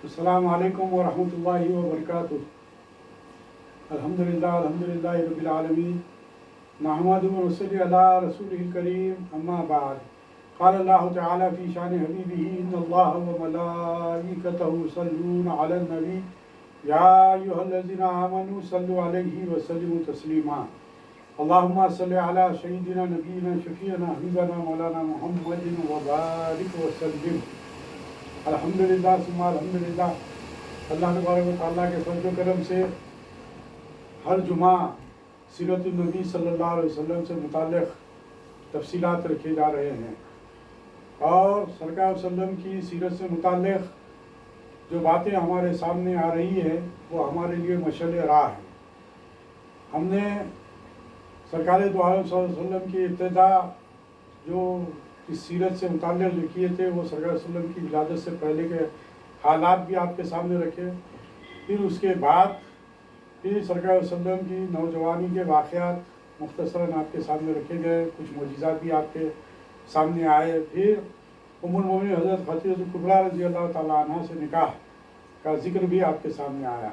السلام علیکم ورحمۃ اللہ وبرکاتہ۔ الحمدللہ رب العالمین، نحمدہ و نصلی علی رسولہ الکریم، اما بعد۔ قال اللہ تعالی فی شان حبیبہ ان اللہ و ملائکتہ یصلون علی النبی یا ایھا الذین آمنوا صلوا علیہ وسلموا تسلیما۔ اللہم صل علی سیدنا نبینا شفیعنا حبیبنا مولانا محمد وبارک وسلم۔ الحمدللہ ثم الحمدللہ، اللہ تبارک و تعالیٰ کے فضل و کرم سے ہر جمعہ سیرت النبی صلی اللہ علیہ وسلم سے متعلق تفصیلات رکھے جا رہے ہیں، اور سرکار صلی اللہ علیہ وسلم کی سیرت سے متعلق جو باتیں ہمارے سامنے آ رہی ہے وہ ہمارے لیے مشعل راہ ہے۔ ہم نے سرکار دو عالم صلی اللہ علیہ وسلم کی ابتدا جو اس سیرت سے متعلق جو کیے تھے وہ سرکار صلی اللہ علیہ وسلم کی ولادت سے پہلے کے حالات بھی آپ کے سامنے رکھے، پھر اس کے بعد پھر سرکار صلی اللہ علیہ وسلم کی نوجوانی کے واقعات مختصراً آپ کے سامنے رکھے گئے، کچھ معجزات بھی آپ کے سامنے آئے، پھر ام المومنین حضرت خدیجہ کبریٰ رضی اللہ تعالیٰ عنہ سے نکاح کا ذکر بھی آپ کے سامنے آیا،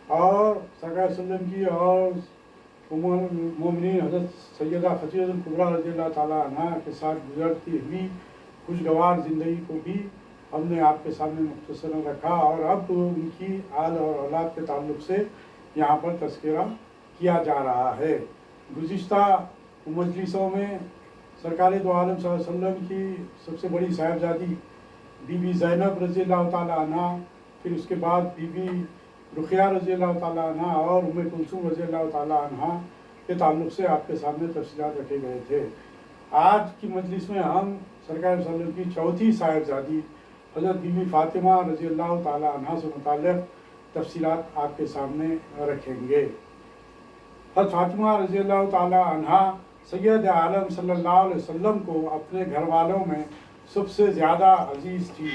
اور سرکار صلی اللہ علیہ وسلم کی اور ام المومنین حضرت سیدہ خدیجہ کبریٰ رضی اللہ تعالیٰ عنہ کے ساتھ گزرتی ہوئی خوشگوار زندگی کو بھی ہم نے آپ کے سامنے مختصراً رکھا، اور اب ان کی آل اور اولاد کے تعلق سے یہاں پر تذکرہ کیا جا رہا ہے۔ گزشتہ مجلسوں میں سرکار دو عالم صلی اللہ علیہ وسلم کی سب سے بڑی صاحبزادی بی بی زینب رضی اللہ تعالیٰ عنہ، پھر اس کے بعد بی بی رقیہ رضی اللہ تعالیٰ عنہ اور ام کلثوم رضی اللہ تعالیٰ عنہ کے تعلق سے آپ کے سامنے تفصیلات رکھے گئے تھے۔ آج کی مجلس میں ہم سرکار صلی اللہ علیہ وسلم کی چوتھی صاحبزادی حضرت بی بی فاطمہ رضی اللہ تعالیٰ عنہ سے متعلق تفصیلات آپ کے سامنے رکھیں گے۔ حضرت فاطمہ رضی اللہ تعالیٰ عنہ سید عالم صلی اللہ علیہ وسلم کو اپنے گھر والوں میں سب سے زیادہ عزیز تھی۔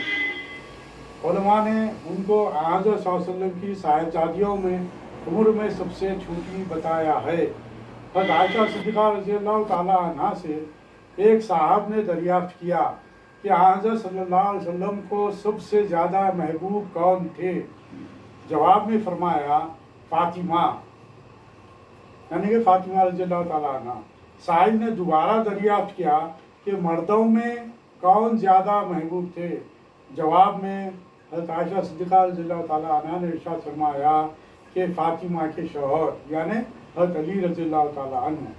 علماء نے ان کو حضرت صلی اللہ علیہ وسلم کی صاحبزادیوں میں عمر میں سب سے چھوٹی بتایا ہے۔ حضرت عائشہ صدیقہ رضی اللہ تعالیٰ عنہ سے ایک صاحب نے دریافت کیا کہ حضرت صلی اللہ علیہ وسلم کو سب سے زیادہ محبوب کون تھے؟ جواب میں فرمایا فاطمہ، یعنی کہ فاطمہ رضی اللہ تعالیٰ عنہ۔ سائل نے دوبارہ دریافت کیا کہ مردوں میں کون زیادہ محبوب تھے؟ جواب میں حضرت عائشہ صدیقہ رضی اللہ تعالیٰ عنہ نے ارشاد فرمایا کہ فاطمہ کے شوہر یعنی حضرت علی رضی اللہ تعالیٰ عنہ۔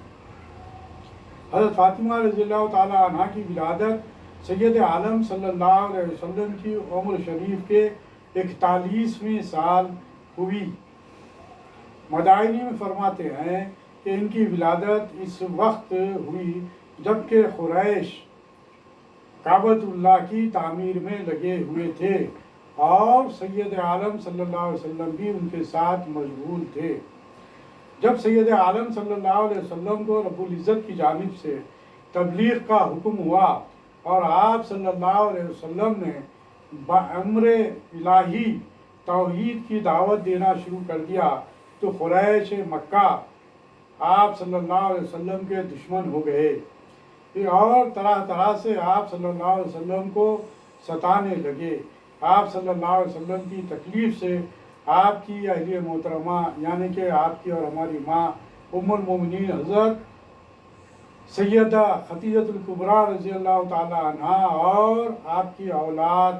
حضرت فاطمہ رضی اللہ تعالیٰ عنہ کی ولادت سید عالم صلی اللہ علیہ وسلم کی عمر شریف کے 41ویں سال ہوئی۔ مدائنی میں فرماتے ہیں کہ ان کی ولادت اس وقت ہوئی جبکہ قریش کعبۃ اللہ کی تعمیر میں لگے ہوئے تھے، اور سید عالم صلی اللہ علیہ وسلم بھی ان کے ساتھ مشغول تھے۔ جب سید عالم صلی اللہ علیہ وسلم کو رب العزت کی جانب سے تبلیغ کا حکم ہوا اور آپ صلی اللہ علیہ وسلم نے بامر الہی توحید کی دعوت دینا شروع کر دیا تو قریش مکہ آپ صلی اللہ علیہ وسلم کے دشمن ہو گئے اور طرح طرح سے آپ صلی اللہ علیہ وسلم کو ستانے لگے۔ آپ صلی اللہ علیہ وسلم کی تکلیف سے آپ کی اہلیہ محترمہ یعنی کہ آپ کی اور ہماری ماں ام المومنین حضرت سیدہ خدیجہ کبریٰ رضی اللہ تعالیٰ عنہ اور آپ کی اولاد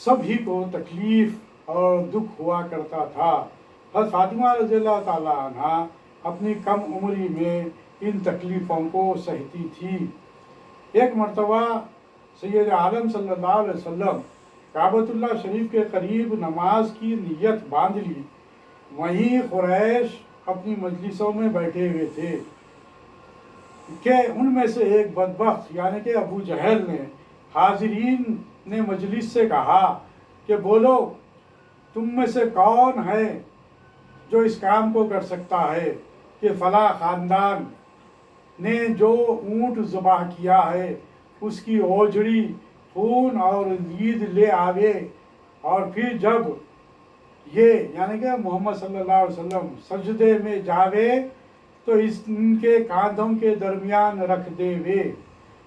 سبھی کو تکلیف اور دکھ ہوا کرتا تھا۔ حضرت فاطمہ رضی اللہ تعالیٰ عنہ اپنی کم عمری میں ان تکلیفوں کو سہتی تھی۔ ایک مرتبہ سید عالم صلی اللہ علیہ وسلم کعبۃ اللہ شریف کے قریب نماز کی نیت باندھ لی، وہیں قریش اپنی مجلسوں میں بیٹھے ہوئے تھے کہ ان میں سے ایک بدبخت یعنی کہ ابو جہل نے حاضرین نے مجلس سے کہا کہ بولو تم میں سے کون ہے جو اس کام کو کر سکتا ہے کہ فلاں خاندان نے جو اونٹ ذبح کیا ہے اس کی اوجڑی خون اور لید لے آوے، اور پھر جب یہ یعنی کہ محمد صلی اللہ علیہ وسلم سجدے میں جاوے تو ان کے کاندھوں کے درمیان رکھ دے وے۔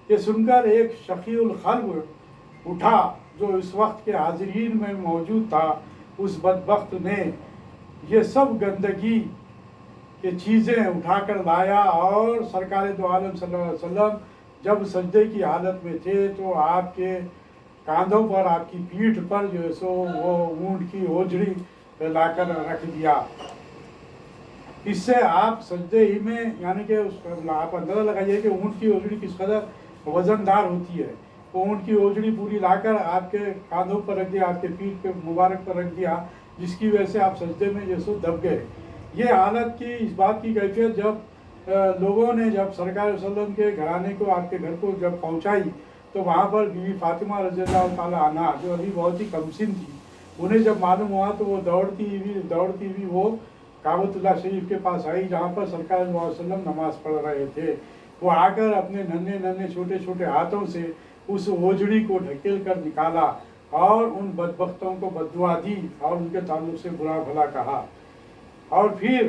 یہ سن کر ایک شقی القلب اٹھا جو اس وقت کے حاضرین میں موجود تھا، اس بدبخت نے یہ سب گندگی کے چیزیں اٹھا کر لایا، اور سرکار دو عالم صلی اللہ علیہ وسلم جب سجدے کی حالت میں تھے تو آپ کے کاندھوں پر، آپ کی پیٹھ پر جو ہے سو وہ اونٹ کی اوجڑی لا کر رکھ دیا۔ اس سے آپ سجدے ہی میں، یعنی کہ آپ اندازہ لگائیے کہ اونٹ کی اوجڑی کس قدر وزن دار ہوتی ہے، وہ اونٹ کی اوجڑی پوری لا کر آپ کے کاندھوں پر رکھ دیا، آپ کے پیٹھ پہ مبارک پر رکھ دیا، جس کی وجہ سے آپ سجدے میں جو سو دب گئے۔ یہ حالت کی، اس بات کی کیفیت جب لوگوں نے جب سرکار صلی اللہ علیہ وسلم کے گھرانے کو، آپ کے گھر کو جب پہنچائی، تو وہاں پر بی بی فاطمہ رضی اللہ تعالیٰ عنہا، جو ابھی بہت ہی کم سن تھی، انہیں جب معلوم ہوا تو وہ دوڑتی ہوئی وہ کعبۃ اللہ شریف کے پاس آئی، جہاں پر سرکار صلی اللہ علیہ وسلم نماز پڑھ رہے تھے۔ وہ آ کر اپنے ننھے چھوٹے چھوٹے ہاتھوں سے اس اوجڑی کو ڈھکیل کر نکالا، اور ان بدبختوں کو بددعا دی، اور ان کے تعلق سے برا بھلا کہا۔ اور پھر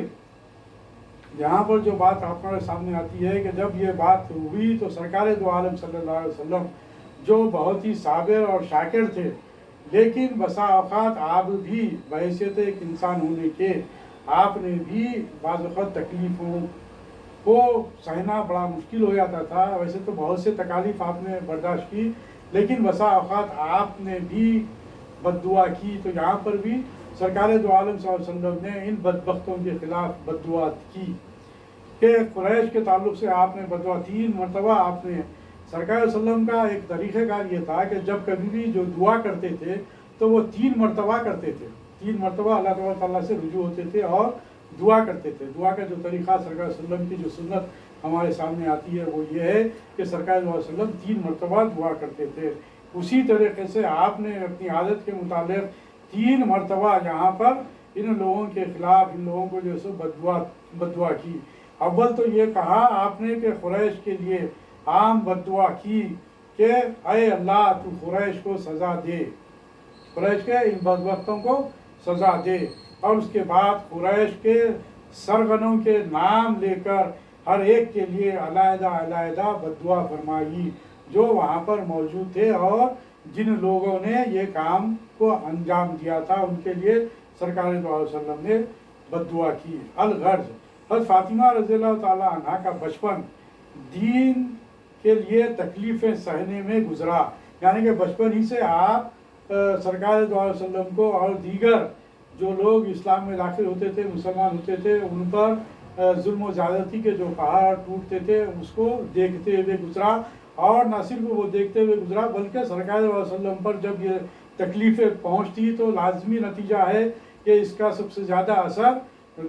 یہاں پر جو بات ہمارے سامنے آتی ہے کہ جب یہ بات ہوئی تو سرکار دو عالم صلی اللہ علیہ وسلم، جو بہت ہی صابر اور شاکر تھے، لیکن بسا اوقات آپ بھی بحیثیت ایک انسان ہونے کے، آپ نے بھی بعض اوقات تکلیفوں کو سہنا بڑا مشکل ہو جاتا تھا۔ ویسے تو بہت سے تکالیف آپ نے برداشت کی، لیکن بسا اوقات آپ نے بھی بددعا کی۔ تو یہاں پر بھی سرکار دو عالم صلی اللہ علیہ وسلم نے ان بدبختوں کے خلاف بددعا کی کہ قریش کے تعلق سے آپ نے بددعا 3 مرتبہ آپ نے، سرکار صلی اللہ علیہ وسلم کا ایک طریقہ کار یہ تھا کہ جب کبھی بھی جو دعا کرتے تھے تو وہ 3 مرتبہ کرتے تھے، 3 مرتبہ اللہ تعالیٰ سے رجوع ہوتے تھے اور دعا کرتے تھے۔ دعا کا جو طریقہ سرکار صلی اللہ علیہ وسلم کی جو سنت ہمارے سامنے آتی ہے وہ یہ ہے کہ سرکار صلی اللہ علیہ وسلم 3 مرتبہ دعا کرتے تھے۔ اسی طریقے سے آپ نے اپنی عادت کے مطابق 3 مرتبہ یہاں پر ان لوگوں کے خلاف، ان لوگوں کو جو سو بددعا کی۔ اول تو یہ کہا آپ نے کہ قریش کے لیے عام بددعا کی کہ اے اللہ تو قریش کو سزا دے، قریش کے ان بدبختوں کو سزا دے۔ اور اس کے بعد قریش کے سرغنوں کے نام لے کر ہر ایک کے لیے علیحدہ بددعا فرمائی جو وہاں پر موجود تھے، اور جن لوگوں نے یہ کام کو انجام دیا تھا ان کے لیے سرکار دو علیہ وسلم نے بددعا کی۔ الغرض، حضرت فاطمہ رضی اللہ تعالیٰ عنہا کا بچپن دین کے لیے تکلیفیں سہنے میں گزرا، یعنی کہ بچپن ہی سے آپ سرکار دو علیہ وسلم کو اور دیگر جو لوگ اسلام میں داخل ہوتے تھے، مسلمان ہوتے تھے، ان پر ظلم و زیادتی کے جو پہاڑ ٹوٹتے تھے اس کو دیکھتے ہوئے گزرا، اور نہ صرف وہ دیکھتے ہوئے گزرا بلکہ سرکار صلی اللہ علیہ وسلم پر جب یہ تکلیفیں پہنچتی تو لازمی نتیجہ ہے کہ اس کا سب سے زیادہ اثر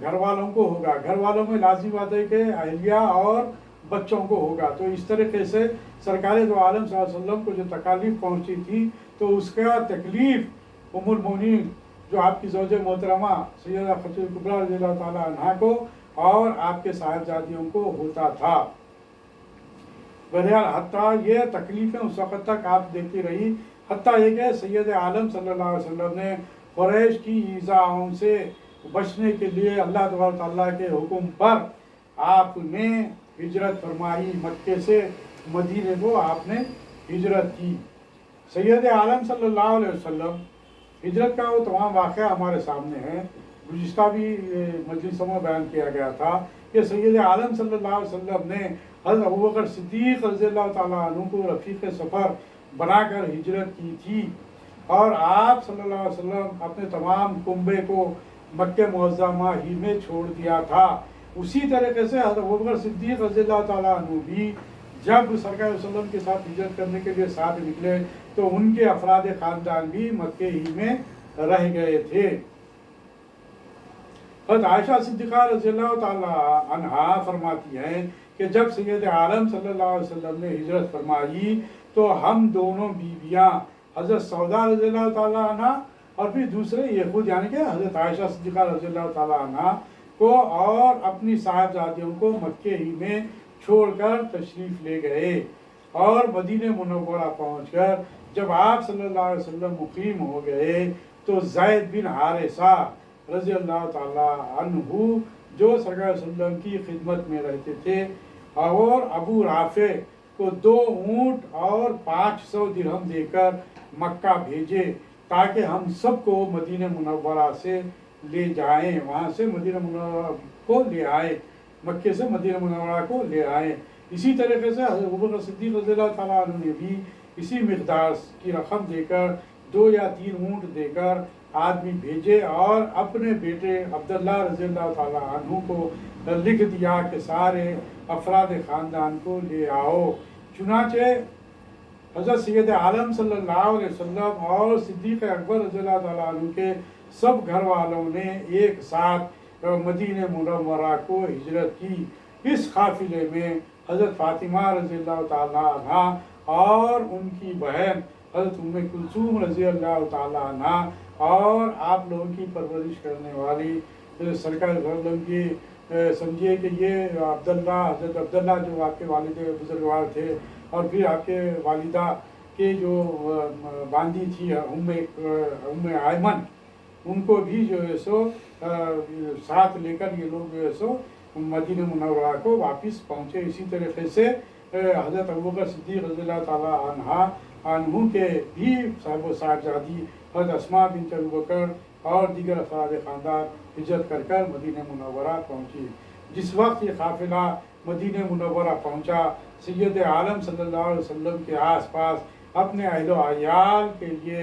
گھر والوں کو ہوگا، گھر والوں میں لازمی بات ہے کہ اہلیہ اور بچوں کو ہوگا۔ تو اس طریقے سے سرکار دو عالم صلی اللہ علیہ وسلم کو جو تکالیف پہنچی تھی تو اس کا تکلیف ام المؤمنین جو آپ کی زوجہ محترمہ سیدہ خدیجہ کبریٰ رضی اللہ تعالیٰ عنہا کو اور آپ کے صاحبزادیوں کو ہوتا تھا۔ بہرحال حتیٰ یہ تکلیفیں اس وقت تک آپ دیکھتی رہی، حتیٰ یہ کہ سید عالم صلی اللہ علیہ وسلم نے قریش کی ایذاؤں سے بچنے کے لیے اللہ تبارک تعالیٰ کے حکم پر آپ نے ہجرت فرمائی، مکے سے مدینے کو آپ نے ہجرت کی۔ سید عالم صلی اللہ علیہ وسلم ہجرت کا وہ تمام واقعہ ہمارے سامنے ہے، گزشتہ بھی مجلسوں میں بیان کیا گیا تھا کہ سید عالم صلی اللہ علیہ وسلم نے حضرت ابوبکر صدیق رضی اللہ تعالیٰ عنہ کو رفیق سفر بنا کر ہجرت کی تھی، اور آپ صلی اللہ علیہ وسلم اپنے تمام کنبے کو مکہ معظمہ ہی میں چھوڑ دیا تھا۔ اسی طریقے سے حضرت ابوبکر صدیق رضی اللہ تعالیٰ عنہ بھی جب سرکار صلی اللہ علیہ وسلم کے ساتھ ہجرت کرنے کے لیے ساتھ نکلے تو ان کے افراد خاندان بھی مکے ہی میں رہ گئے تھے۔ حضرت عائشہ صدیقہ رضی اللہ تعالیٰ عنہا فرماتی ہیں کہ جب سید عالم صلی اللہ علیہ وسلم نے ہجرت فرمائی تو ہم دونوں بیویاں حضرت سودا رضی اللہ تعالیٰ عنہ اور پھر دوسرے یہ خود یعنی کہ حضرت عائشہ صدیقہ رضی اللہ تعالیٰ عنہ کو اور اپنی صاحبزادیوں کو مکے ہی میں چھوڑ کر تشریف لے گئے، اور مدینہ منورہ پہنچ کر جب آپ صلی اللہ علیہ وسلم مقیم ہو گئے تو زید بن حارثہ رضی اللہ تعالیٰ عنہ جو سرکار صلی اللہ علیہ وسلم کی خدمت میں رہتے تھے، اور ابو رافع کو 2 اونٹ اور 500 درہم دے کر مکہ بھیجے تاکہ ہم سب کو مدینہ منورہ سے لے جائیں، وہاں سے مدینہ منورہ کو لے آئے، مکے سے مدینہ منورہ کو لے آئے۔ اسی طریقے سے حضرت ابوبکر صدیق رضی اللہ تعالیٰ عنہ نے بھی اسی مقدار کی رقم دے کر 2 یا 3 اونٹ دے کر آدمی بھیجے اور اپنے بیٹے عبداللہ رضی اللہ تعالیٰ عنہ کو لکھ دیا کہ سارے افراد خاندان کو لے آؤ۔ چنانچہ حضرت سید عالم صلی اللہ علیہ وسلم اور صدیق اکبر رضی اللہ تعالیٰ عنہ کے سب گھر والوں نے ایک ساتھ مدینہ منورہ کو ہجرت کی۔ اس قافلے میں حضرت فاطمہ رضی اللہ تعالیٰ عنہ اور ان کی بہن حضرت ام کلثوم رضی اللہ تعالیٰ عنہ اور آپ لوگوں کی پرورش کرنے والی سرکار وسلم کی سمجھیے کہ یہ عبداللہ، حضرت عبداللہ جو آپ کے والد بزرگوار تھے، اور پھر آپ کے والدہ کے جو باندی تھی ام ایمن، ان کو بھی جو ہے سو ساتھ لے کر یہ لوگ جو ہے سو مدینہ منورہ کو واپس پہنچے۔ اسی طریقے سے حضرت ابوبکر صدیق رضی اللہ تعالیٰ عنہ کے بھی صاحب و صاحبزادی حضرت اسماء بنت ابوبکر اور دیگر افراد خاندان ہجرت کر کر مدینہ منورہ پہنچی۔ جس وقت یہ قافلہ مدینہ منورہ پہنچا، سید عالم صلی اللہ علیہ وسلم کے آس پاس اپنے اہل و عیال کے لیے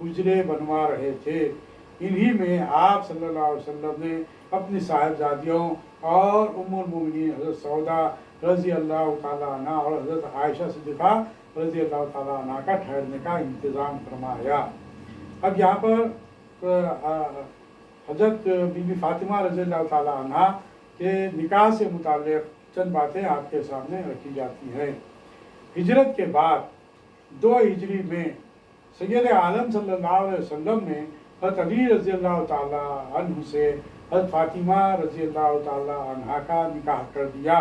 حجرے بنوا رہے تھے۔ انہی میں آپ صلی اللہ علیہ وسلم نے اپنی صاحبزادیوں اور ام المؤمنین حضرت سودا رضی اللہ تعالیٰ عنہ اور حضرت عائشہ صدیقہ رضی اللہ تعالیٰ عنہ کا ٹھہرنے کا انتظام فرمایا۔ اب یہاں پر حضرت بی بی فاطمہ رضی اللہ تعالیٰ عنہ کے نکاح سے متعلق چند باتیں آپ کے سامنے رکھی جاتی ہیں۔ ہجرت کے بعد 2 ہجری میں سید عالم صلی اللہ علیہ وسلم نے حضرت علی رضی اللہ تعالیٰ عنہ سے حضرت فاطمہ رضی اللہ تعالیٰ عنہ کا نکاح کر دیا۔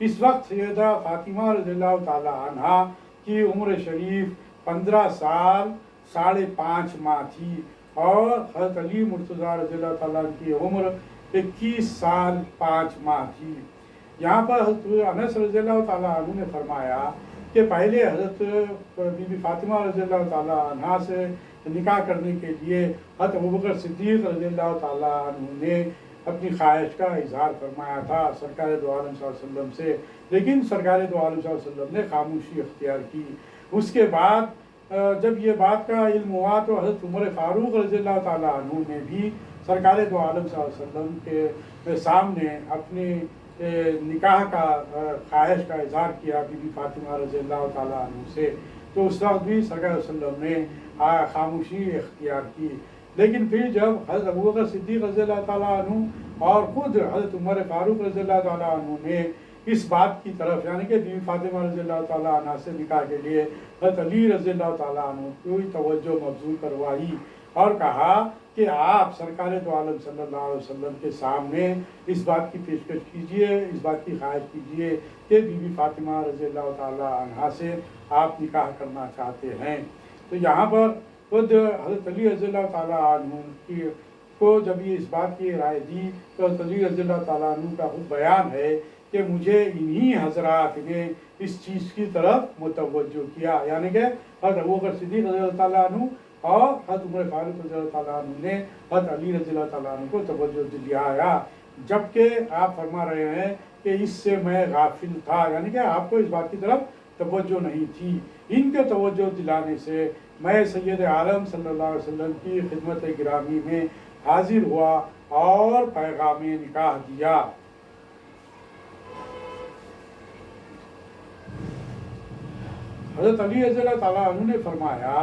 اس وقت سیدہ فاطمہ رضی اللہ تعالیٰ عنہ کی عمر شریف 15 سال 5.5 ماہ تھی اور حضرت علی مرتضیٰ رضی اللہ تعالیٰ کی عمر 21 سال 5 ماہ تھی۔ یہاں پر حضرت انس رضی اللہ تعالیٰ عنہ نے فرمایا کہ پہلے حضرت بی بی فاطمہ رضی اللہ تعالیٰ عنہ سے نکاح کرنے کے لیے حضرت ابوبکر صدیق رضی اللہ تعالیٰ عنہ نے اپنی خواہش کا اظہار فرمایا تھا سرکار دو عالم صلی اللہ علیہ وسلم سے، لیکن سرکار دو عالم صلی اللہ علیہ وسلم نے خاموشی اختیار کی۔ اس کے بعد جب یہ بات کا علم ہوا تو حضرت عمر فاروق رضی اللہ تعالیٰ عنہ نے بھی سرکار دو عالم صلی اللہ علیہ وسلم کے سامنے اپنے نکاح کا خواہش کا اظہار کیا بی بی فاطمہ رضی اللہ تعالیٰ عنہ سے، تو اس وقت بھی سرکار صلی اللہ علیہ وسلم نے خاموشی اختیار کی۔ لیکن پھر جب حضرت ابوبکر صدیق رضی اللہ تعالیٰ عنہ اور خود حضرت عمر فاروق رضی اللہ تعالیٰ عنہ نے اس بات کی طرف یعنی کہ بی بی فاطمہ رضی اللہ تعالیٰ عنہ سے نکاح کے لیے حضرت علی رضی اللہ تعالیٰ عنہ کو توجہ مبذول کروائی اور کہا کہ آپ سرکار دو عالم صلی اللہ علیہ وسلم کے سامنے اس بات کی پیشکش کیجئے، اس بات کی خواہش کیجئے کہ بی بی فاطمہ رضی اللہ تعالیٰ عنہ سے آپ نکاح کرنا چاہتے ہیں۔ تو یہاں پر خود حضرت علی رضی اللہ تعالیٰ عنہ کو جب یہ اس بات کی رائے دی تو حضرت علی رضی اللہ تعالیٰ عنہ کا خود بیان ہے کہ مجھے انہی حضرات نے اس چیز کی طرف متوجہ کیا، یعنی کہ حضرت ابوبکر صدیق رضی اللہ تعالیٰ عنہ اور حضرت عمر فاروق رضی اللہ تعالیٰ عنہ نے حضرت علی رضی اللہ تعالیٰ عنہ کو توجہ دلایا، جبکہ آپ فرما رہے ہیں کہ اس سے میں غافل تھا، یعنی کہ آپ کو اس بات کی طرف توجہ نہیں تھی۔ ان کے توجہ دلانے سے میں سید عالم صلی اللہ علیہ وسلم کی خدمت گرامی میں حاضر ہوا اور پیغام نکاح دیا۔ حضرت علی رضی اللہ تعالیٰ عنہ نے فرمایا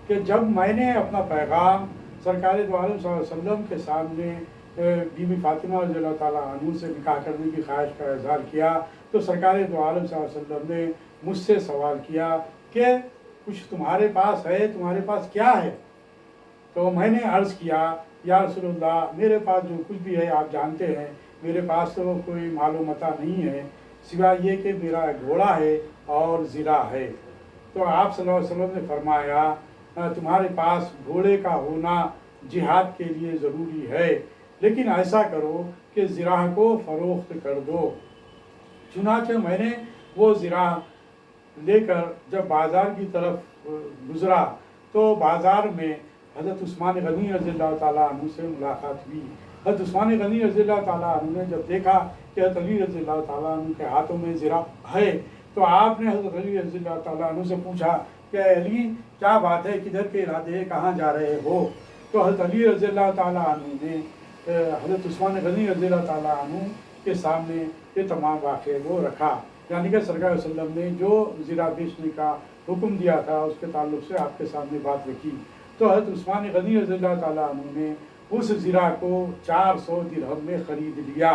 کہ جب میں نے اپنا پیغام سرکار دو عالم صلی اللہ علیہ وسلم کے سامنے بی بی فاطمہ رضی اللہ تعالیٰ عنہ سے نکاح کرنے کی خواہش کا اظہار کیا تو سرکار دو عالم صلی اللہ علیہ وسلم نے مجھ سے سوال کیا کہ کچھ تمہارے پاس ہے، تمہارے پاس کیا ہے؟ تو میں نے عرض کیا یا رسول اللہ میرے پاس جو کچھ بھی ہے آپ جانتے ہیں، میرے پاس تو کوئی مال و متاع نہیں ہے سوائے یہ کہ میرا گھوڑا ہے اور زرہ ہے۔ تو آپ صلی اللہ علیہ وسلم نے فرمایا تمہارے پاس گھوڑے کا ہونا جہاد کے لیے ضروری ہے، لیکن ایسا کرو کہ زرہ کو فروخت کر دو۔ چنانچہ میں نے وہ زرہ لے کر جب بازار کی طرف گزرا تو بازار میں حضرت عثمان غنی رضی اللہ تعالیٰ عنہ سے ملاقات ہوئی۔ حضرت عثمان غنی رضی اللہ تعالیٰ عنہ نے جب دیکھا کہ حضرت علی رضی اللہ تعالیٰ عنہ کے ہاتھوں میں زرہ ہے تو آپ نے حضرت علی رضی اللہ تعالیٰ عنہ سے پوچھا کہ علی کیا بات ہے، کدھر کے ارادے ہیں، کہاں جا رہے ہو؟ تو حضرت علی رضی اللہ تعالیٰ عنہ نے حضرت عثمان غنی رضی اللہ تعالیٰ عنہ کے سامنے یہ تمام واقعے کو رکھا، یعنی کہ سرکار صلی اللہ علیہ وسلم نے جو زرہ بیچنے کا حکم دیا تھا اس کے تعلق سے آپ کے سامنے بات رکھی۔ تو حضرت عثمان غنی رضی اللہ تعالیٰ عنہ نے اس زرہ کو 400 درہم میں خرید لیا۔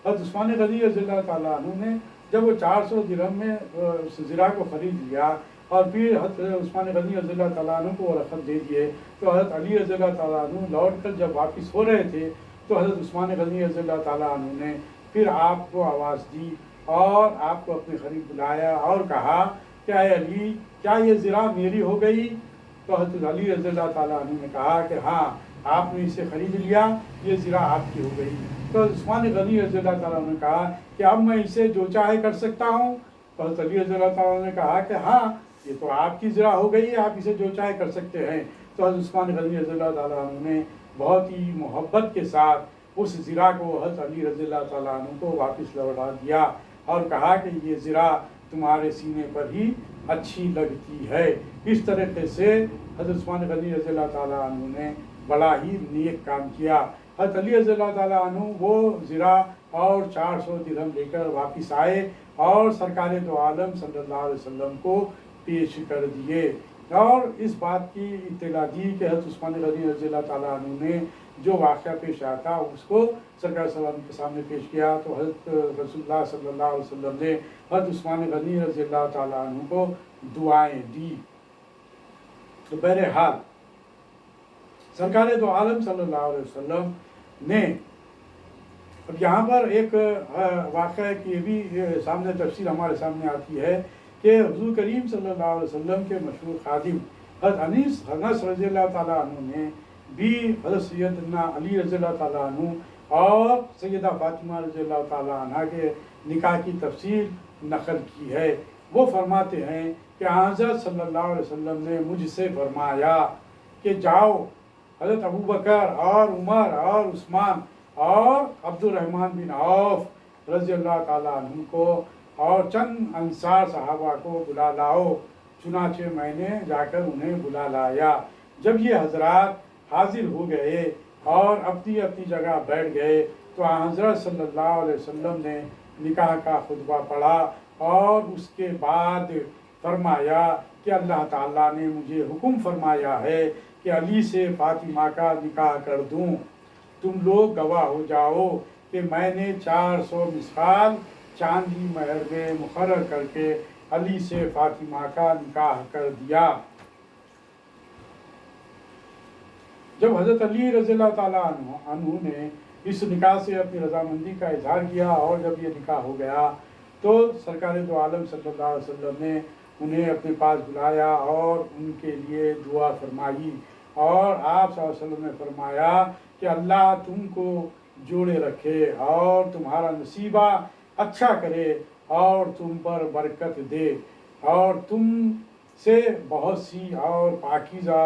حضرت عثمان غنی رضی اللہ تعالیٰ عنہ نے جب وہ 400 درہم میں اس زرہ کو خرید لیا اور پھر حضرت عثمان غنی رضی اللہ تعالیٰ عنہ کو وہ رقم دے دیے، تو حضرت علی رضی اللہ تعالیٰ عنہ لوٹ کر جب واپس ہو رہے تھے تو حضرت عثمان غنی رضی اللہ تعالیٰ عنہ نے پھر آپ کو آواز دی اور آپ کو اپنے قریب بلایا اور کہا کہ اے علی کیا یہ زرہ میری ہو گئی؟ تو حضرت علی رضی اللہ تعالیٰ عنہ نے کہا کہ ہاں آپ نے اسے خرید لیا، یہ زرہ آپ کی ہو گئی۔ تو عثمان غنی رضی اللہ تعالیٰ عنہ نے کہا کہ اب میں اسے جو چاہے کر سکتا ہوں؟ تو حضرت علی رضی اللہ تعالیٰ عنہ نے کہا کہ ہاں یہ تو آپ کی زرہ ہو گئی ہے، آپ اسے جو چاہے کر سکتے ہیں۔ تو حضرت عثمان غنی رضی اللہ تعالیٰ عنہ نے بہت ہی محبت کے ساتھ اس زرہ کو حضرت علی رضی اللہ تعالیٰ عنہ کو واپس لوٹا دیا اور کہا کہ یہ زرہ تمہارے سینے پر ہی اچھی لگتی ہے۔ اس طریقے سے حضرت عثمان غنی رضی اللہ تعالیٰ عنہ نے بڑا ہی نیک کام کیا۔ حضرت علی رضی اللہ تعالیٰ عنہ وہ زرہ اور 400 درہم لے کر واپس آئے اور سرکار دو عالم صلی اللہ علیہ وسلم کو پیش کر دیے اور اس بات کی اطلاع دی کہ حضرت عثمان غنی رضی اللہ تعالیٰ عنہ نے جو واقعہ پیش آیا تھا اس کو سرکار صلی اللہ علیہ وسلم کے سامنے پیش کیا۔ تو حضرت رسول اللہ صلی اللہ علیہ وسلم نے حضرت عثمان غنی رضی اللہ تعالیٰ عنہ کو دعائیں دی۔ تو بہرحال سرکار دو عالم صلی اللہ علیہ وسلم نے اب یہاں پر ایک واقعہ کی بھی سامنے تفصیل ہمارے سامنے آتی ہے کہ حضور کریم صلی اللہ علیہ وسلم کے مشہور خادم حضرت انس رضی اللہ تعالیٰ عنہ نے بھی حضرت سیدنا علی رضی اللہ تعالیٰ عنہ اور سیدہ فاطمہ رضی اللہ تعالیٰ عنہ کے نکاح کی تفصیل نقل کی ہے۔ وہ فرماتے ہیں کہ حضرت صلی اللہ علیہ وسلم نے مجھ سے فرمایا کہ جاؤ حضرت ابوبکر اور عمر اور عثمان اور عبد الرحمن بن عوف رضی اللہ تعالیٰ عنہ کو اور چند انصار صحابہ کو بلا لاؤ۔ چنانچہ میں نے جا کر انہیں بلا لایا۔ جب یہ حضرات حاضر ہو گئے اور اپنی اپنی جگہ بیٹھ گئے تو حضرت صلی اللہ علیہ وسلم نے نکاح کا خطبہ پڑھا اور اس کے بعد فرمایا کہ اللہ تعالیٰ نے مجھے حکم فرمایا ہے کہ علی سے فاطمہ کا نکاح کر دوں۔ تم لوگ گواہ ہو جاؤ کہ میں نے 400 مسقال چاندی مہر میں مقرر کر کے علی سے فاطمہ کا نکاح کر دیا۔ جب حضرت علی رضی اللہ تعالیٰ عنہ نے اس نکاح سے اپنی رضامندی کا اظہار کیا اور جب یہ نکاح ہو گیا تو سرکار دو عالم صلی اللہ علیہ وسلم نے انہیں اپنے پاس بلایا اور ان کے لیے دعا فرمائی اور آپ صلی اللہ علیہ وسلم نے فرمایا کہ اللہ تم کو جوڑے رکھے اور تمہارا نصیبہ اچھا کرے اور تم پر برکت دے اور تم سے بہت سی اور پاکیزہ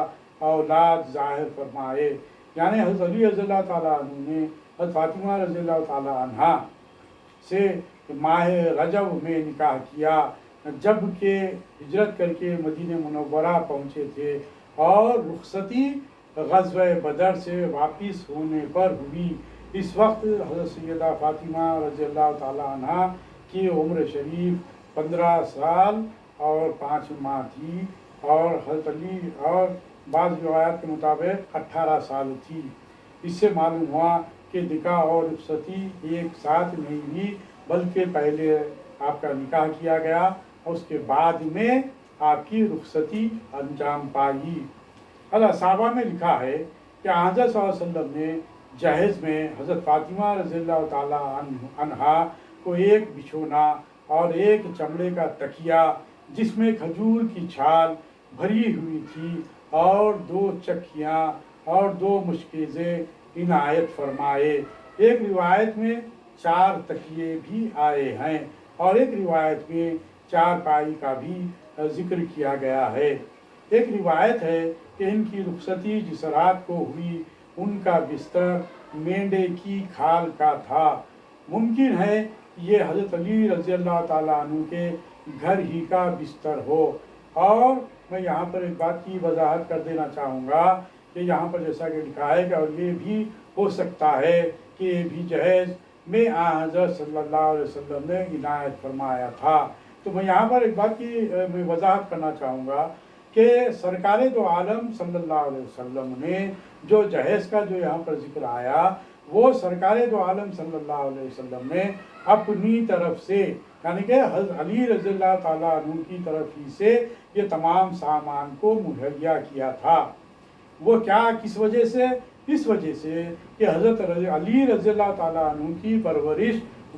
اولاد ظاہر فرمائے۔ یعنی حضرت علی رضی اللہ تعالیٰ عنہ نے حضرت فاطمہ رضی اللہ تعالیٰ عنہ سے ماہ رجب میں نکاح کیا جب کہ ہجرت کر کے مدینہ منورہ پہنچے تھے اور رخصتی غزوہ بدر سے واپس ہونے پر ہوئی۔ اس وقت حضرت سیدہ فاطمہ رضی اللہ تعالیٰ عنہ کی عمر شریف 15 سال اور 5 ماہ تھی اور حضرت علی اور بعض روایات کے مطابق 18 سال تھی۔ اس سے معلوم ہوا کہ نکاح اور رخصتی ایک ساتھ نہیں ہوئی بلکہ پہلے آپ کا نکاح کیا گیا اور اس کے بعد میں آپ کی رخصتی انجام پائی۔ صحابہ میں لکھا ہے کہ حضرت صلی اللہ علیہ وسلم نے جہیز میں حضرت فاطمہ رضی اللہ تعالیٰ عنہا کو ایک بچھونا اور ایک چمڑے کا تکیہ جس میں کھجور کی چھال بھری ہوئی تھی اور 2 چکیاں اور 2 مشکیزیں عنایت فرمائے۔ ایک روایت میں 4 تکیے بھی آئے ہیں اور ایک روایت میں 4 پائی کا بھی ذکر کیا گیا ہے۔ ایک روایت ہے کہ ان کی رخصتی جس رات کو ہوئی ان کا بستر مینڈے کی کھال کا تھا۔ ممکن ہے یہ حضرت علی رضی اللہ تعالیٰ عنہ کے گھر ہی کا بستر ہو۔ اور میں یہاں پر ایک بات کی وضاحت کر دینا چاہوں گا کہ یہاں پر جیسا کہ لکھا ہے کہ اور یہ بھی ہو سکتا ہے کہ یہ بھی جہیز میں حضرت صلی اللہ علیہ وسلم نے عنایت فرمایا تھا۔ تو میں یہاں پر ایک بات کی میں وضاحت کرنا چاہوں گا کہ سرکار دو عالم صلی اللہ علیہ وسلم نے جو جہیز کا جو یہاں پر ذکر آیا وہ سرکار دو عالم صلی اللہ علیہ وسلم نے اپنی طرف سے یعنی کہ حضرت علی رضی اللہ تعالیٰ عنہ کی طرف ہی سے یہ تمام سامان کو مہیا کیا تھا۔ وہ کیا کس وجہ سے؟ اس وجہ سے کہ حضرت علی رضی اللہ تعالیٰ عنہ کی پرورش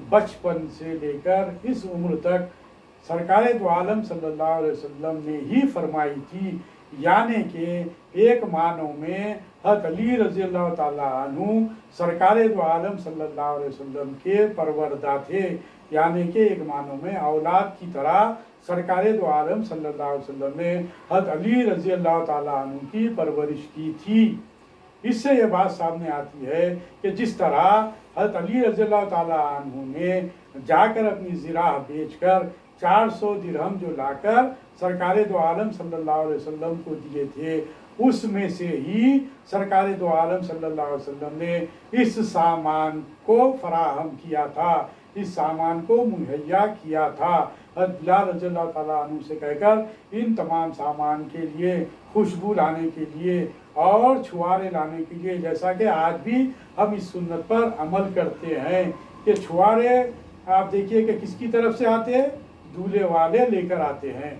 بچپن سے لے کر اس عمر تک سرکار دو عالم صلی اللہ علیہ وسلم نے ہی فرمائی تھی، یعنی کہ ایک معنوں میں حضرت علی رضی اللہ تعالیٰ عنہ سرکار دو عالم صلی اللہ علیہ وسلم کے پروردہ تھے، یعنی کہ ایک معنوں میں اولاد کی طرح سرکار دو عالم صلی اللہ علیہ وسلم نے حضرت علی رضی اللہ تعالیٰ عنہ کی پرورش کی تھی۔ اس سے یہ بات سامنے آتی ہے کہ جس طرح حضرت علی رضی اللہ تعالیٰ عنہ نے جا کر اپنی زرع بیچ کر 400 درہم جو لا کر سرکار دو عالم صلی اللہ علیہ وسلم کو دیے تھے، اس میں سے ہی سرکار دو عالم صلی اللہ علیہ وسلم نے اس سامان کو فراہم کیا تھا، اس سامان کو مہیا کیا تھا۔ حضرت بلال رضی اللہ تعالیٰ عنہ سے کہہ کر ان تمام سامان کے لیے خوشبو لانے کے لیے اور چھوارے لانے کے لیے، جیسا کہ آج بھی ہم اس سنت پر عمل کرتے ہیں کہ چھوارے آپ دیکھیے کہ کس کی طرف سے آتے ہیں؟ دولہے والے لے کر آتے ہیں،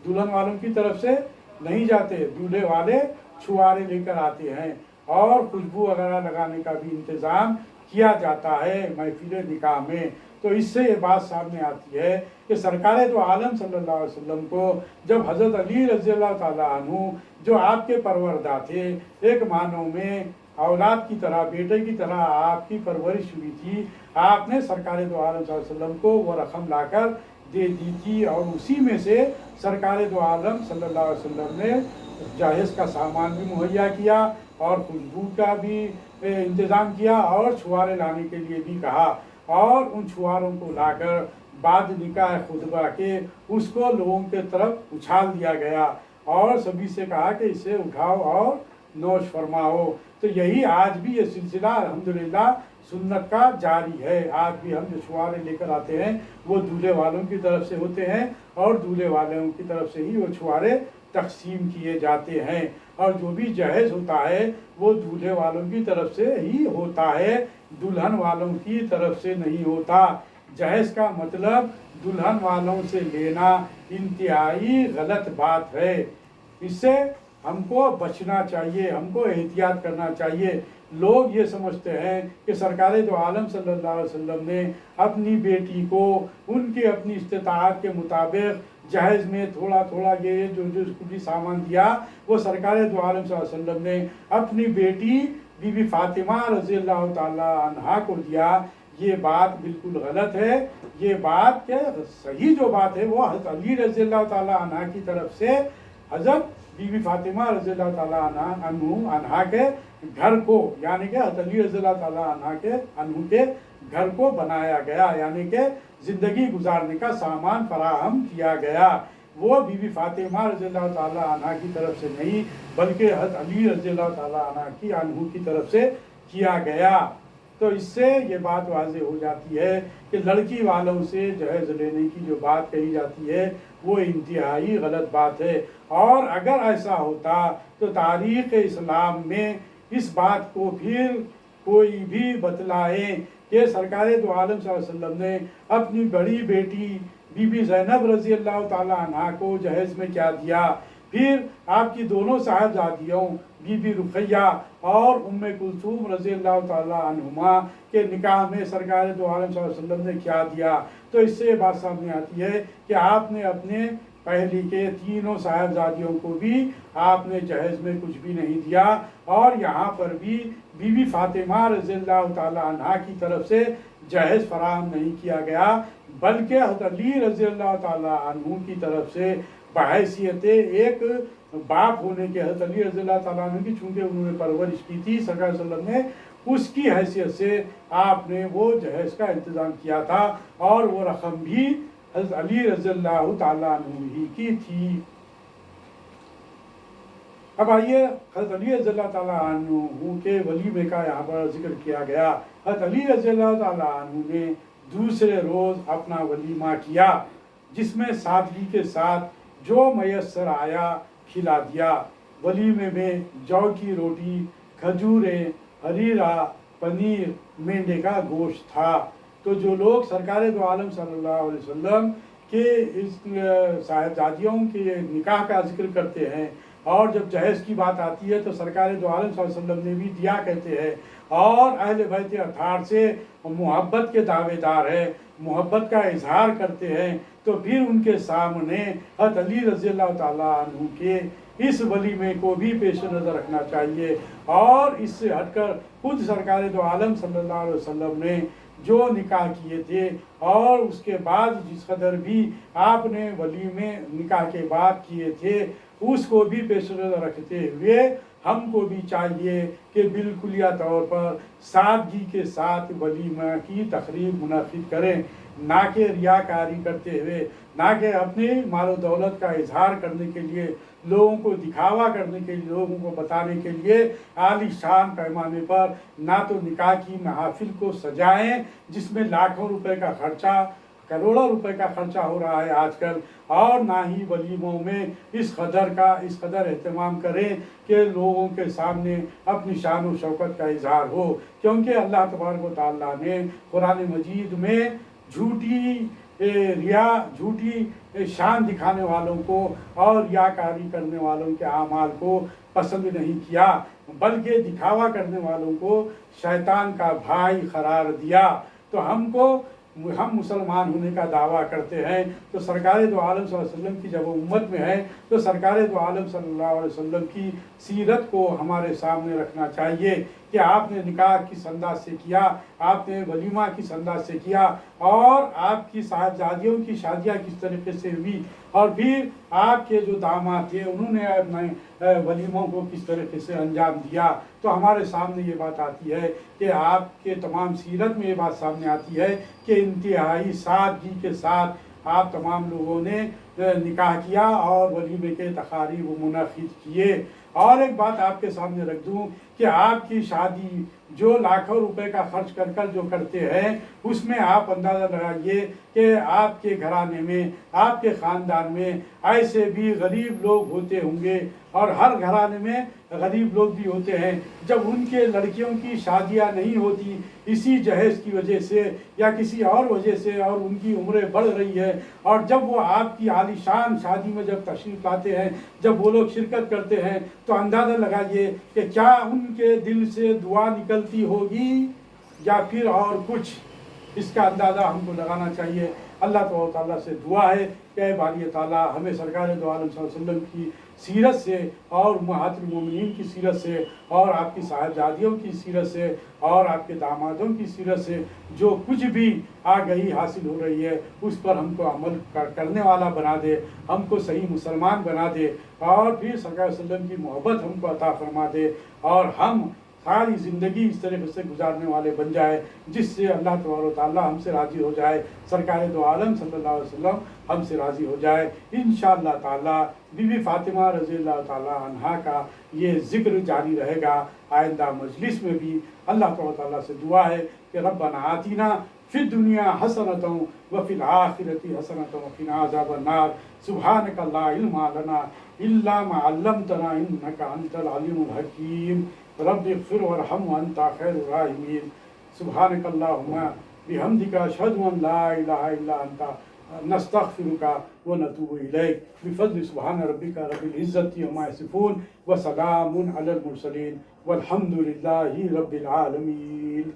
دلہن والوں کی طرف سے نہیں جاتے، دولہے والے چھوارے لے کر آتے ہیں اور خوشبو وغیرہ لگانے کا بھی انتظام کیا جاتا ہے محفل نکاح میں۔ تو اس سے یہ بات سامنے آتی ہے کہ سرکار دو عالم صلی اللہ علیہ وسلم کو جب حضرت علی رضی اللہ تعالیٰ عنہ جو آپ کے پروردہ تھے، ایک معنوں میں اولاد کی طرح بیٹے کی طرح آپ کی پرورش ہوئی تھی، آپ نے سرکار دو عالم صلی اللہ علیہ وسلم کو وہ رقم لا کر دے دی تھی اور اسی میں سے سرکار دو عالم صلی اللہ علیہ وسلم نے جہیز کا سامان بھی مہیا کیا اور خوشبو کا بھی انتظام کیا اور چھوارے لانے کے لیے بھی کہا، اور ان چھواروں کو لا کر بعد نکاح خطبہ کے اس کو لوگوں کے طرف اچھال دیا گیا اور سبھی سے کہا کہ اسے اٹھاؤ اور نوش فرماؤ۔ تو یہی آج بھی یہ سلسلہ الحمدللہ سنت کا جاری ہے۔ آج بھی ہم جو چھوارے لے کر آتے ہیں وہ دولہے والوں کی طرف سے ہوتے ہیں اور دولہے والوں کی طرف سے ہی وہ چھوارے تقسیم کیے جاتے ہیں، اور جو بھی جہیز ہوتا ہے وہ دولہے والوں کی طرف سے ہی ہوتا ہے، دلہن والوں کی طرف سے نہیں ہوتا۔ جہیز کا مطلب دلہن والوں سے لینا انتہائی غلط بات ہے، اس سے ہم کو بچنا چاہیے، ہم کو احتیاط کرنا چاہیے۔ لوگ یہ سمجھتے ہیں کہ سرکار دو عالم صلی اللہ علیہ وسلم نے اپنی بیٹی کو ان کی اپنی استطاعت کے مطابق جہیز میں تھوڑا تھوڑا یہ جو اس کو بھی سامان دیا، وہ سرکار دو عالم صلی اللہ علیہ وسلم نے اپنی بیٹی بی بی فاطمہ رضی اللہ تعالی عنہا کو دیا۔ یہ بات بالکل غلط ہے۔ یہ بات کہ صحیح جو بات ہے وہ حضرت علی رضی اللہ تعالی عنہ کی طرف سے حضرت بی بی فاطمہ رضی اللہ تعالیٰ عنہ کے گھر کو، یعنی کہ حضرت علی رضی اللہ تعالیٰ عنہ کے گھر کو بنایا گیا، یعنی کہ زندگی گزارنے کا سامان فراہم کیا گیا۔ وہ بی بی فاطمہ رضی اللہ تعالیٰ عنہ کی طرف سے نہیں بلکہ حضرت علی رضی اللہ تعالیٰ عنہ کی طرف سے کیا گیا۔ تو اس سے یہ بات واضح ہو جاتی ہے کہ لڑکی والوں سے جہیز لینے کی جو بات کہی جاتی ہے وہ انتہائی غلط بات ہے، اور اگر ایسا ہوتا تو تاریخ اسلام میں اس بات کو پھر کوئی بھی بتلائے کہ سرکار دو عالم صلی اللہ علیہ وسلم نے اپنی بڑی بیٹی بی بی زینب رضی اللہ تعالی عنہا کو جہیز میں کیا دیا، پھر آپ کی دونوں صاحبزادیوں بی بی رقیہ اور ام کلثوم رضی اللہ تعالی عنہما کے نکاح میں سرکار دو عالم صلی اللہ علیہ وسلم نے کیا دیا۔ تو اس سے یہ بات سامنے آتی ہے کہ آپ نے اپنے پہلی کے تینوں صاحبزادیوں کو بھی آپ نے جہیز میں کچھ بھی نہیں دیا، اور یہاں پر بھی بی بی فاطمہ رضی اللہ تعالی عنہا کی طرف سے جہیز فراہم نہیں کیا گیا، بلکہ حضرت علی رضی اللہ تعالی عنہ کی طرف سے بحیثیت ایک باپ ہونے کے حضرت علی رضی اللہ تعالیٰ عنہ کی چونکہ انہوں نے پرورش کی تھی، سرکار صلی اللہ علیہ وسلم نے اس کی حیثیت سے آپ نے وہ جہیز کا انتظام کیا تھا، اور وہ رقم بھی حضرت علی رضی اللہ تعالیٰ عنہ ہی کی تھی۔ اب آئیے حضرت علی رضی اللہ تعالیٰ عنہ کے ولیمے کا یہاں پر ذکر کیا گیا۔ حضرت علی رضی اللہ تعالیٰ عنہ نے دوسرے روز اپنا ولیمہ کیا، جس میں سادگی کے ساتھ جو میسر آیا کھلا دیا۔ ولیمے میں جو کی روٹی، کھجوریں، حریرہ، پنیر، مینڈے کا گوشت تھا۔ تو جو لوگ سرکار دو عالم صلی اللہ علیہ وسلم کے اس صاحبزادیوں کے نکاح کا ذکر کرتے ہیں، اور جب جہیز کی بات آتی ہے تو سرکار دو عالم صلی اللہ علیہ وسلم نے بھی دیا کہتے ہیں، اور اہل بیت اطہار سے محبت کے دعوے دار ہے، محبت کا اظہار کرتے ہیں، تو پھر ان کے سامنے حضرت علی رضی اللہ تعالیٰ عنہ کے اس ولیمے کو بھی پیش نظر رکھنا چاہیے۔ اور اس سے ہٹ کر خود سرکار دو عالم صلی اللہ علیہ وسلم نے جو نکاح کیے تھے، اور اس کے بعد جس قدر بھی آپ نے ولیمے نکاح کے بعد کیے تھے، اس کو بھی پیش نظر رکھتے ہوئے ہم کو بھی چاہیے کہ بالکلیہ طور پر سادگی کے ساتھ ولیمہ کی تقریب منعقد کریں، نہ کہ ریاکاری کرتے ہوئے، نہ کہ اپنے مال و دولت کا اظہار کرنے کے لیے، لوگوں کو دکھاوا کرنے کے لیے، لوگوں کو بتانے کے لیے عالی شان پیمانے پر نہ تو نکاح کی محافل کو سجائیں جس میں لاکھوں روپے کا خرچہ، کروڑوں روپے کا خرچہ ہو رہا ہے آج کل، اور نہ ہی ولیموں میں اس قدر اہتمام کریں کہ لوگوں کے سامنے اپنی شان و شوکت کا اظہار ہو، کیونکہ اللہ تبارک و تعالیٰ نے قرآن مجید میں جھوٹی شان دکھانے والوں کو اور ریاکاری کرنے والوں کے اعمال کو پسند نہیں کیا، بلکہ دکھاوا کرنے والوں کو شیطان کا بھائی قرار دیا۔ تو ہم مسلمان ہونے کا دعویٰ کرتے ہیں، تو سرکار دو عالم صلی اللہ علیہ وسلم کی جب امت میں ہے تو سرکار دو عالم صلی اللہ علیہ وسلم کی سیرت کو ہمارے سامنے رکھنا چاہیے کہ آپ نے نکاح کس انداز سے کیا، آپ نے ولیمہ کس انداز سے کیا، اور آپ کی صاحبزادیوں کی شادیاں کس طریقے سے ہوئی، اور پھر آپ کے جو داماد تھے انہوں نے اپنے ولیموں کو کس طریقے سے انجام دیا۔ تو ہمارے سامنے یہ بات آتی ہے کہ آپ کے تمام سیرت میں یہ بات سامنے آتی ہے کہ انتہائی سادگی کے ساتھ آپ تمام لوگوں نے نکاح کیا اور ولیمے کے تقاریب منعقد کیے۔ اور ایک بات آپ کے سامنے رکھ دوں کہ آپ کی شادی جو لاکھوں روپے کا خرچ کر جو کرتے ہیں، اس میں آپ اندازہ لگائیے کہ آپ کے گھرانے میں، آپ کے خاندان میں ایسے بھی غریب لوگ ہوتے ہوں گے، اور ہر گھرانے میں غریب لوگ بھی ہوتے ہیں، جب ان کے لڑکیوں کی شادیاں نہیں ہوتی اسی جہیز کی وجہ سے یا کسی اور وجہ سے، اور ان کی عمریں بڑھ رہی ہے، اور جب وہ آپ کی عالی شان شادی میں جب تشریف لاتے ہیں، جب وہ لوگ شرکت کرتے ہیں، تو اندازہ لگائیے کہ کیا ان کے دل سے دعا نکلتی ہوگی یا پھر اور کچھ۔ اس کا اندازہ ہم کو لگانا چاہیے۔ اللہ تعالیٰ سے دعا ہے کہ اے باری تعالیٰ ہمیں سرکار دو عالم صلی اللہ علیہ وسلم کی سیرت سے، اور امہات المومنین کی سیرت سے، اور آپ کی صاحبزادیوں کی سیرت سے، اور آپ کے دامادوں کی سیرت سے جو کچھ بھی آگہی حاصل ہو رہی ہے اس پر ہم کو عمل کرنے والا بنا دے، ہم کو صحیح مسلمان بنا دے، اور پھر سرکار صلی اللہ علیہ وسلم کی محبت ہم کو عطا فرما دے، اور ہم ساری زندگی اس طریقے سے گزارنے والے بن جائے جس سے اللہ تبارک و تعالیٰ ہم سے راضی ہو جائے، سرکار دو عالم صلی اللہ علیہ وسلم ہم سے راضی ہو جائے۔ انشاءاللہ تعالیٰ بی بی فاطمہ رضی اللہ تعالیٰ عنہا کا یہ ذکر جاری رہے گا آئندہ مجلس میں بھی۔ اللہ تبارک و تعالیٰ سے دعا ہے کہ ربنا آتنا فی الدنیا حسنۃ وفی الآخرۃ حسنۃ وقنا عذاب النار۔ سبحانک لا علم لنا الا ما علمتنا انک انت العلیم الحکیم۔ رب اغفر وارحم وانت خیر الراحمین۔ سبحانک اللہم بحمدک اشہد ان لا الہ الا انت نستغفرک ونتوب الیک بفضل سبحان ربک رب العزۃ عما یصفون وسلام علی المرسلین والحمد للہ رب العالمین۔